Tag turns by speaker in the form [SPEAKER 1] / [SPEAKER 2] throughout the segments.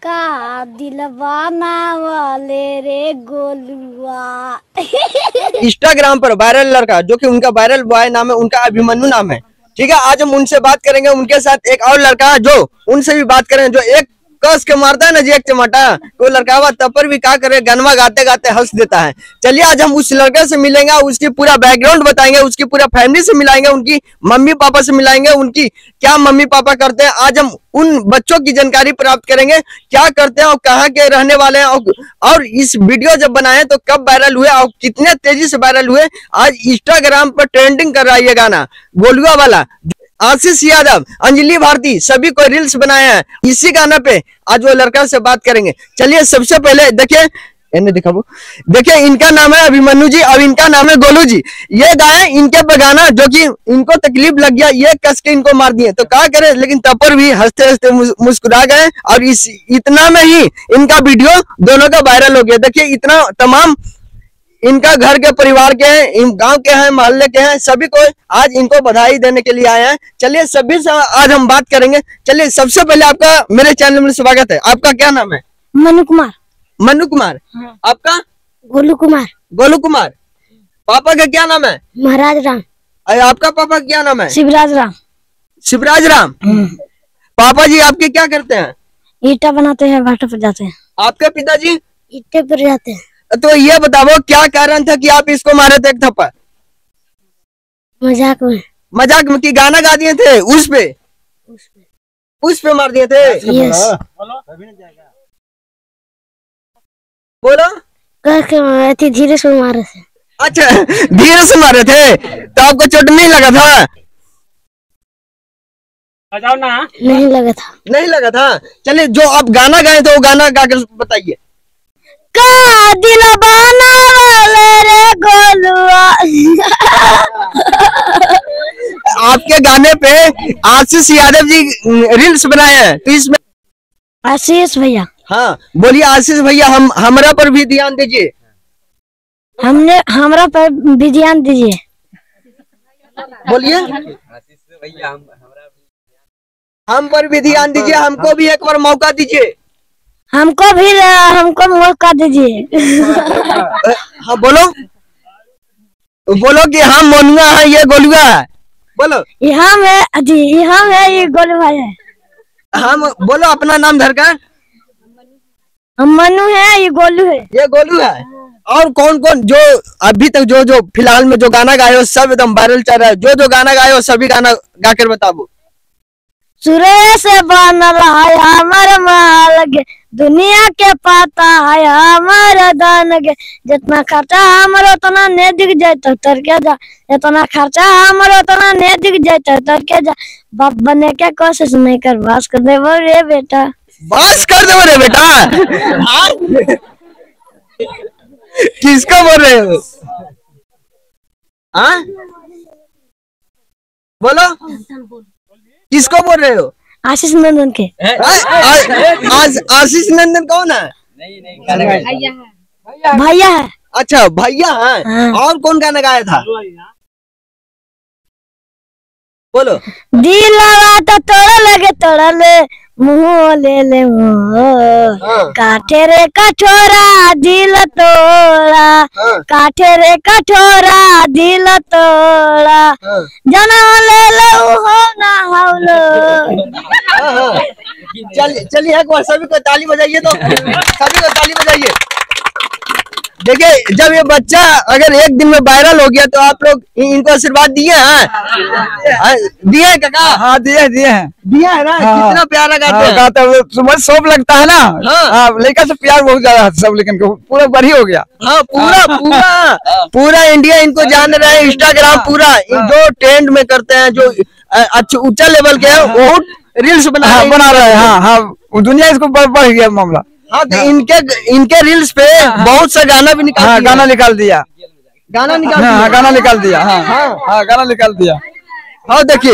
[SPEAKER 1] का दिलवाना वाले रे गोलुआ।
[SPEAKER 2] इंस्टाग्राम पर वायरल लड़का जो कि उनका वायरल बॉय नाम है, उनका अभिमन्यु नाम है। ठीक है, आज हम उनसे बात करेंगे। उनके साथ एक और लड़का है जो उनसे भी बात करेंगे, जो एक कस के मारता है ना जी, एक चमाटा। तो लड़का हुआ तब पर भी क्या करे, गनवा गाते गाते हंस देता है। चलिए आज हम उस लड़के से मिलेंगे, उसकी पूरा बैकग्राउंड बताएंगे, उसकी पूरा फैमिली से मिलाएंगे, उनकी मम्मी पापा से मिलाएंगे, उनकी क्या मम्मी पापा करते हैं। आज हम उन बच्चों की जानकारी प्राप्त करेंगे, क्या करते हैं और कहाँ के रहने वाले हैं, और इस वीडियो जब बनाए तो कब वायरल हुए और कितने तेजी से वायरल हुए। आज इंस्टाग्राम पर ट्रेंडिंग कर रहा है ये गाना गोलुआ वाला। आशीष यादव, अंजलि भारती सभी को रील्स बनाए हैं इसी गाना पे। आज वो लड़का से बात करेंगे। चलिए सबसे पहले देखिए, देखिए इनका नाम है अभिमन्यु जी और इनका नाम है गोलू जी। ये गाय इनके पे गाना जो कि इनको तकलीफ लग गया, ये कस के इनको मार दिए, तो क्या करे, लेकिन तब पर भी हंसते हंसते मुस्कुरा गए और इतना में ही इनका वीडियो दोनों का वायरल हो गया। देखिए इतना तमाम इनका घर के परिवार के हैं, गांव के हैं, मोहल्ले के हैं, सभी को आज इनको बधाई देने के लिए आए हैं। चलिए सभी से आज हम बात करेंगे। चलिए सबसे पहले आपका मेरे चैनल में स्वागत है। आपका क्या नाम है?
[SPEAKER 1] मनु कुमार।
[SPEAKER 2] मनु कुमार। हाँ। आपका?
[SPEAKER 1] गोलू कुमार।
[SPEAKER 2] गोलू कुमार। पापा का क्या नाम है?
[SPEAKER 1] महाराज राम।
[SPEAKER 2] आपका पापा का क्या नाम है?
[SPEAKER 1] शिवराज राम।
[SPEAKER 2] शिवराज राम। पापा जी आपके क्या करते हैं?
[SPEAKER 1] ईटा बनाते हैं, भाटा पर जाते हैं।
[SPEAKER 2] आपके पिताजी?
[SPEAKER 1] ईटे पर जाते हैं।
[SPEAKER 2] तो ये बताओ क्या कारण था कि आप इसको मारे थे एक थप्पड़?
[SPEAKER 1] मजाक में।
[SPEAKER 2] मजाक में? कि गाना गा दिए थे उस पे मार दिए थे?
[SPEAKER 1] यस।
[SPEAKER 2] बोलो।
[SPEAKER 1] करके धीरे से मारे थे।
[SPEAKER 2] अच्छा धीरे से मारे थे, तो आपको चोट नहीं लगा था?
[SPEAKER 1] नहीं लगा था।
[SPEAKER 2] नहीं लगा था। चलिए जो आप गाना गाए थे वो गाना गा कर बताइए।
[SPEAKER 1] का दिलवाना वाले रे गोलुआ।
[SPEAKER 2] आपके गाने पे आशीष यादव जी रील्स बनाए हैं, तो इसमें
[SPEAKER 1] आशीष भैया।
[SPEAKER 2] हाँ बोलिए आशीष भैया, हमरा पर भी ध्यान दीजिए।
[SPEAKER 1] हमने हमरा पर भी ध्यान दीजिए।
[SPEAKER 2] बोलिए हम पर भी ध्यान दीजिए, हमको भी एक बार मौका दीजिए।
[SPEAKER 1] हमको मौका दीजिए।
[SPEAKER 2] हाँ बोलो कि हम मोनुआ है, ये गोलुआ है। बोलो
[SPEAKER 1] यहाँ है ये गोलुआ है।
[SPEAKER 2] हम बोलो अपना नाम धर कर।
[SPEAKER 1] हम मनु है, ये गोलू है।
[SPEAKER 2] ये गोलू है। और कौन कौन जो अभी तक जो फिलहाल में जो गाना गाए हो सब एकदम वायरल चल रहा है, जो गाना गाए हो सभी गाना गा कर बताओ।
[SPEAKER 1] सुरे से बनल है हमार माल गे, दुनिया के पता है हमार दान गे, जितना खर्चा हमारो उतना ने दिख जाए तो तर के जा, जितना खर्चा हमारो उतना ने दिख जाए तो तर के जा, बाप बने के कोशिश नहीं कर, बस कर दे रे बेटा,
[SPEAKER 2] बस कर दो रे बेटा। किसको बोल रहे हो? हाँ बोलो किसको बोल रहे हो?
[SPEAKER 1] आशीष नंदन के।
[SPEAKER 2] आशीष नंदन कौन है?
[SPEAKER 1] भैया है।
[SPEAKER 2] अच्छा भैया है।
[SPEAKER 1] हाँ।
[SPEAKER 2] और कौन गाना गाया था? बोलो।
[SPEAKER 1] दिल तो तोड़ा ले मुँह ले काठे रे कठोरा दिल तोड़ा, काठे रे कठोरा दिल तोड़ा, जना ले हो ना हौलो।
[SPEAKER 2] चलिए एक बार सभी को ताली बजाइए, तो सभी को ताली बजाइए। देखिए जब ये बच्चा अगर एक दिन में वायरल हो गया तो आप लोग इनको आशीर्वाद दिए हैं? दिए हैं काका?
[SPEAKER 3] हाँ दिए हैं
[SPEAKER 2] ना।
[SPEAKER 3] हाँ,
[SPEAKER 2] कितना प्यारा गाते
[SPEAKER 3] हैं। सुबह शौक लगता है ना। हाँ लड़का से प्यार बहुत ज्यादा सब, लेकिन पूरा बड़ी हो गया।
[SPEAKER 2] हाँ पूरा इंडिया इनको जान रहा है। इंस्टाग्राम पूरा जो ट्रेंड में करते हैं, जो अच्छा ऊंचा लेवल के है, बहुत रील्स बना
[SPEAKER 3] रहे हैं। हाँ दुनिया इसको बढ़ गया मामला।
[SPEAKER 2] हाँ तो इनके रील्स पे बहुत सा गाना भी
[SPEAKER 3] गाना निकाल दिया।
[SPEAKER 2] गाना निकाल दिया।
[SPEAKER 3] हाँ गाना निकाल दिया।
[SPEAKER 2] हाँ देखिए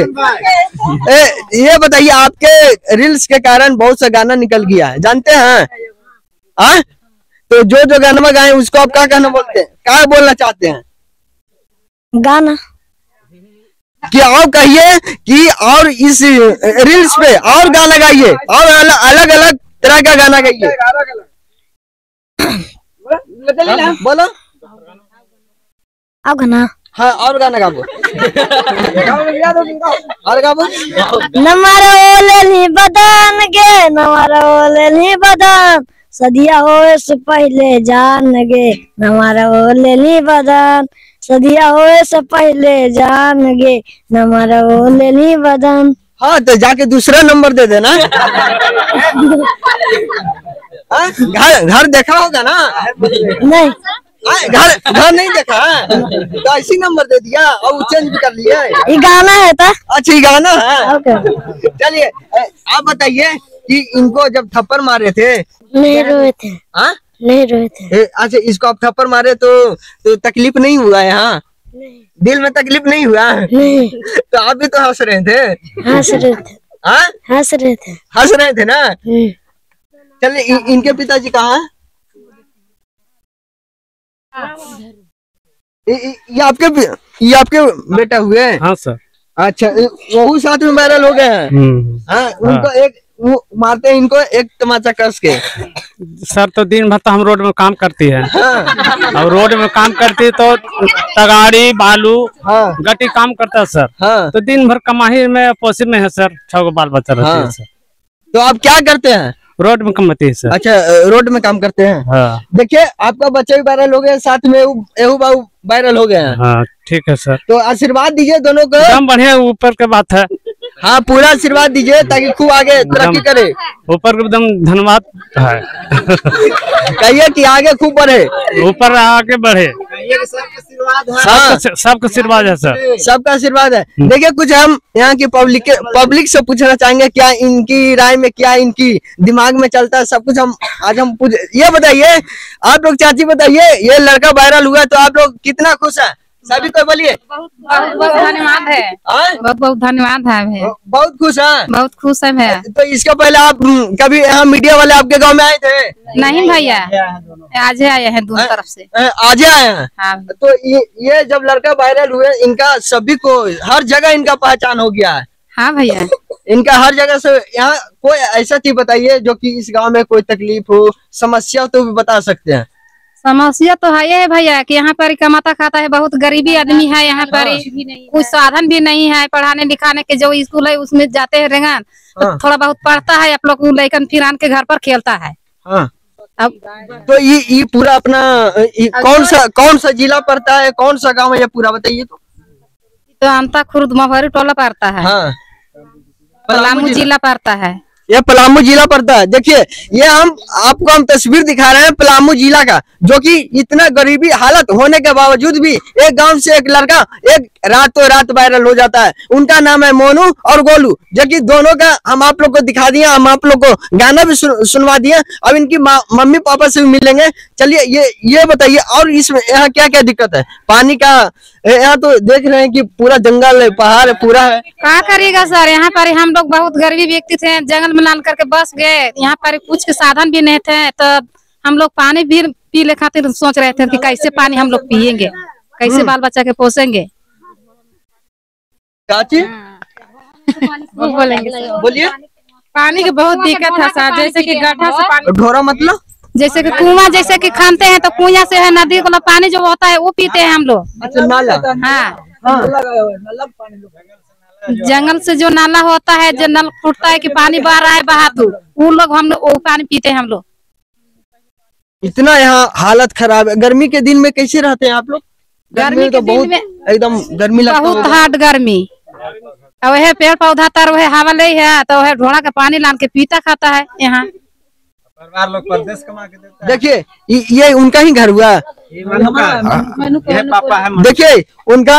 [SPEAKER 2] ये बताइए, आपके रील्स के कारण बहुत सा गाना निकल गया है, जानते हैं? हाँ तो जो गाना गाए उसको आप क्या कहना बोलते हैं, क्या बोलना चाहते हैं?
[SPEAKER 1] गाना
[SPEAKER 2] कि और कहिए कि और इस रील्स पे और गाना गाइए और अलग अलग तरह का गाना गाइए। बोलो।
[SPEAKER 1] अब गाना
[SPEAKER 2] हाँ और गाना गाबो। और गाबो।
[SPEAKER 1] नमारा ओले बदन गे, नमारा ओले बदन, सदिया होए से पहले जान गे, नमारा ओले बदन, सदिया होए से पहले जान गे, नमारा ओले बदन।
[SPEAKER 2] हाँ तो जाके दूसरा नंबर दे देना। घर घर देखा होगा ना?
[SPEAKER 1] नहीं
[SPEAKER 2] घर घर नहीं देखा तो ऐसी नंबर दे दिया और चेंज भी कर लिया।
[SPEAKER 1] ये गाना है था।
[SPEAKER 2] अच्छा ये गाना है।
[SPEAKER 1] ओके।
[SPEAKER 2] चलिए आप बताइए कि इनको जब थप्पड़ मारे थे
[SPEAKER 1] नहीं रोए थे।
[SPEAKER 2] हाँ
[SPEAKER 1] नहीं रोए थे।
[SPEAKER 2] अच्छा इसको आप थप्पड़ मारे तो तकलीफ नहीं हुआ यहाँ? दिल में तकलीफ नहीं हुआ?
[SPEAKER 1] नहीं।
[SPEAKER 2] तो आप भी तो हंस रहे थे।
[SPEAKER 1] हंस रहे थे।
[SPEAKER 2] हाँ
[SPEAKER 1] हंस रहे थे।
[SPEAKER 2] हंस रहे थे ना। चलिए इनके पिताजी कहाँ हैं? ये आपके बेटा हुए?
[SPEAKER 4] हाँ सर।
[SPEAKER 2] अच्छा वही साथ में वायरल हो गए हैं। हाँ उनको एक वो मारते हैं इनको एक तमाचा कस के।
[SPEAKER 4] सर तो दिन भर तो हम रोड में काम करती है।
[SPEAKER 2] हाँ।
[SPEAKER 4] और रोड में काम करती है तो तगाड़ी बालू
[SPEAKER 2] हाँ।
[SPEAKER 4] गट्टी काम करता है सर।
[SPEAKER 2] हाँ।
[SPEAKER 4] तो दिन भर कमाही में पोसी में है सर, 6 बाल बच्चा रहते हैं सर।
[SPEAKER 2] तो आप क्या करते हैं?
[SPEAKER 4] रोड में कमाती है सर।
[SPEAKER 2] अच्छा रोड में काम करते हैं।
[SPEAKER 4] हाँ।
[SPEAKER 2] देखिए आपका बच्चा भी वायरल हो गया, साथ में एहू बाबू वायरल हो गए हैं।
[SPEAKER 4] हाँ ठीक है सर।
[SPEAKER 2] तो आशीर्वाद दीजिए दोनों को।
[SPEAKER 4] एकदम बढ़िया ऊपर के बात है।
[SPEAKER 2] हाँ पूरा आशीर्वाद दीजिए ताकि खूब आगे तरक्की करे।
[SPEAKER 4] ऊपर एकदम धन्यवाद है।
[SPEAKER 2] कहिए कि आगे खूब बढ़े,
[SPEAKER 4] ऊपर आगे बढ़े।
[SPEAKER 2] हाँ
[SPEAKER 4] सबका आशीर्वाद है सर।
[SPEAKER 2] सबका आशीर्वाद है। देखिए कुछ हम यहाँ की पब्लिक से पूछना चाहेंगे, क्या इनकी राय में क्या इनकी दिमाग में चलता है, सब कुछ हम आज हम पूछ। ये बताइए आप लोग, चाची बताइए, ये लड़का वायरल हुआ तो आप लोग कितना खुश है? सभी को बोलिए।
[SPEAKER 5] बहुत बहुत धन्यवाद है। बहुत बहुत धन्यवाद है।
[SPEAKER 2] बहुत खुश है।
[SPEAKER 5] बहुत खुश है भैया।
[SPEAKER 2] तो इसके पहले आप कभी यहाँ मीडिया वाले आपके गांव में आए थे?
[SPEAKER 5] नहीं भैया, आज ही आए हैं दोनों तरफ से।
[SPEAKER 2] आज आए हैं।
[SPEAKER 5] हाँ।
[SPEAKER 2] तो ये जब लड़का वायरल हुए इनका सभी को हर जगह इनका पहचान हो गया है।
[SPEAKER 5] हाँ भैया।
[SPEAKER 2] इनका हर जगह से। यहाँ कोई ऐसा चीज बताइए जो कि इस गांव में कोई तकलीफ हो, समस्या तो भी बता सकते हैं।
[SPEAKER 5] समस्या तो है ये भैया कि यहाँ पर कमाता खाता है, बहुत गरीबी आदमी है यहाँ पर। कुछ साधन भी नहीं है पढ़ाने लिखाने के। जो स्कूल है उसमें जाते हैं रेंगन, तो थोड़ा बहुत पढ़ता है आप लोग, लेकिन फिर आन के घर पर खेलता है।
[SPEAKER 2] हाँ।
[SPEAKER 5] अब
[SPEAKER 2] तो ये पूरा अपना कौन सा जिला पड़ता है, कौन सा गांव है, ये पूरा बताइए।
[SPEAKER 5] तो अंता खुर्द महुरी टोला पड़ता है।
[SPEAKER 2] हाँ।
[SPEAKER 5] पलामू जिला पड़ता है।
[SPEAKER 2] ये पलामू जिला पड़ता है। देखिए ये आपको हम तस्वीर दिखा रहे हैं पलामू जिला का, जो कि इतना गरीबी हालत होने के बावजूद भी एक गांव से एक लड़का एक रातों रात वायरल हो जाता है। उनका नाम है मोनू और गोलू, जो कि दोनों का हम आप लोग को दिखा दिए, हम आप लोग को गाना भी सुनवा दिए। अब इनकी मम्मी पापा से भी मिलेंगे। चलिए ये बताइए और इसमें यहाँ क्या क्या दिक्कत है? पानी का यहाँ तो देख रहे हैं कि पूरा जंगल है, पहाड़ है, पूरा है।
[SPEAKER 5] क्या करिएगा सर, यहाँ पर हम लोग बहुत गरीबी व्यक्ति थे, जंगल में लान करके बस गए। यहाँ पर कुछ के साधन भी नहीं थे, तो हम लोग पानी भी पी ले खातिर सोच रहे थे कि कैसे पानी हम लोग पियेंगे, कैसे बाल बच्चा के पोसेंगे।
[SPEAKER 2] बोलिए।
[SPEAKER 5] पानी की बहुत दिक्कत है सर, जैसे कि गड्ढा से पानी,
[SPEAKER 2] ढोरा मतलब
[SPEAKER 5] जैसे कि कुआं जैसे कि खानते हैं तो कुआं से है, नदी वाला पानी जो होता है वो पीते हैं हम लोग।
[SPEAKER 2] अच्छा नाला।
[SPEAKER 5] हाँ। जंगल से जो नाला होता है, जो नल फूटता है कि पानी बह रहा है बहादुर, वो लोग हम लोग वो पानी पीते हैं हम लोग।
[SPEAKER 2] इतना यहाँ हालत खराब है। गर्मी के दिन में कैसे रहते हैं आप लोग?
[SPEAKER 5] गर्मी
[SPEAKER 2] तो
[SPEAKER 5] के दिन
[SPEAKER 2] बहुत
[SPEAKER 5] में
[SPEAKER 2] एकदम गर्मी लगता
[SPEAKER 5] बहुत
[SPEAKER 2] होगा।
[SPEAKER 5] हार्ड गर्मी। और वह पेड़ पौधा तर वह हवा ले है, तो वह ढोड़ा का पानी लान के पीता खाता है यहाँ।
[SPEAKER 4] परिवार लोग परदेश कमा के देता है।
[SPEAKER 2] देखिए ये उनका ही घर हुआ। देखिए उनका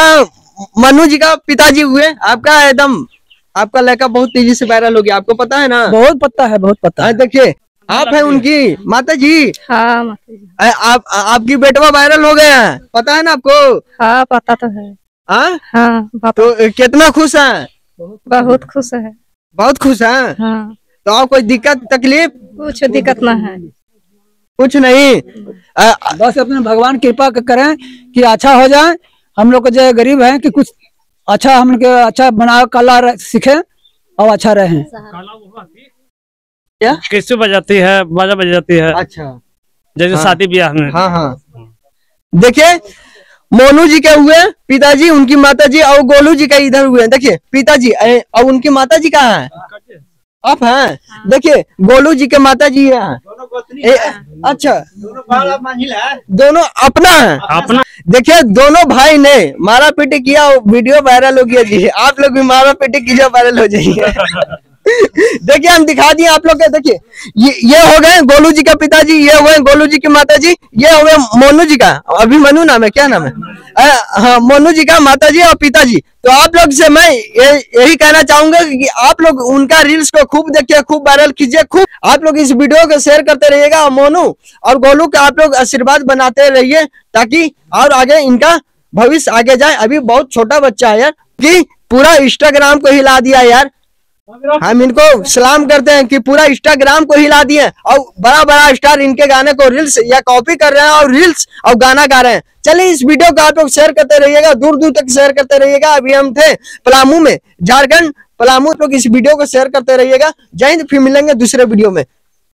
[SPEAKER 2] मनु जी का पिताजी हुए। आपका एकदम आपका लड़का बहुत तेजी से वायरल हो गया, आपको पता है ना?
[SPEAKER 3] बहुत पता है, बहुत पता है।
[SPEAKER 2] देखिए आप है उनकी माता जी।
[SPEAKER 5] हाँ
[SPEAKER 2] आपकी बेटवा वायरल हो गया है, पता है ना आपको?
[SPEAKER 5] हाँ पता तो है। हाँ
[SPEAKER 2] तो कितना खुश है?
[SPEAKER 5] बहुत खुश है।
[SPEAKER 2] बहुत खुश है।
[SPEAKER 5] हाँ।
[SPEAKER 2] तो आप कोई दिक्कत तकलीफ?
[SPEAKER 5] कुछ दिक्कत ना है,
[SPEAKER 2] कुछ नहीं।
[SPEAKER 3] बस अपने भगवान कृपा करें कि अच्छा हो जाए। हम लोग जो गरीब हैं कि कुछ अच्छा हम लोग अच्छा बना कला सीखे और अच्छा रहे।
[SPEAKER 2] क्या
[SPEAKER 4] किस्सू बजाती है, बाजा बजाती है,
[SPEAKER 2] अच्छा
[SPEAKER 4] जैसे
[SPEAKER 2] हाँ।
[SPEAKER 4] शादी ब्याह में।
[SPEAKER 2] हाँ हाँ देखिए मोनू जी के हुए पिताजी, उनकी माताजी, और गोलू जी का इधर हुए। देखिए पिताजी और उनकी माताजी कहाँ है? आप हैं? देखिए गोलू जी के माताजी यहाँ। अच्छा दोनों अपना है?
[SPEAKER 4] अपना।
[SPEAKER 2] देखिए दोनों भाई ने मारा पीटी किया, वीडियो वायरल हो गया जी। आप लोग भी मारा पीटी कीजिए, वायरल हो जाइए। देखिए हम दिखा दिए आप लोग के। देखिए ये हो गए गोलू जी का पिताजी, ये हुए गोलू जी की माताजी, ये हो गए मोनू जी का, अभिमन्यु नाम है, क्या नाम है? हाँ मोनू जी का माताजी और पिताजी। तो आप लोग से मैं यही कहना चाहूंगा कि आप लोग उनका रील्स को खूब देखिए, खूब वायरल कीजिए, खूब आप लोग इस वीडियो को शेयर करते रहिएगा। मोनू और गोलू का आप लोग आशीर्वाद बनाते रहिए, ताकि और आगे इनका भविष्य आगे जाए। अभी बहुत छोटा बच्चा है यार, कि पूरा इंस्टाग्राम को हिला दिया यार। हम इनको सलाम करते हैं कि पूरा इंस्टाग्राम को हिला दिए, और बड़ा बड़ा स्टार इनके गाने को रील्स या कॉपी कर रहे हैं और रील्स और गाना गा रहे हैं। चलिए इस वीडियो को आप लोग शेयर करते रहिएगा, दूर दूर तक शेयर करते रहिएगा। अभी हम थे पलामू में, झारखंड पलामू। लोग इस वीडियो को शेयर करते रहिएगा। जय हिंद, फिर मिलेंगे दूसरे वीडियो में।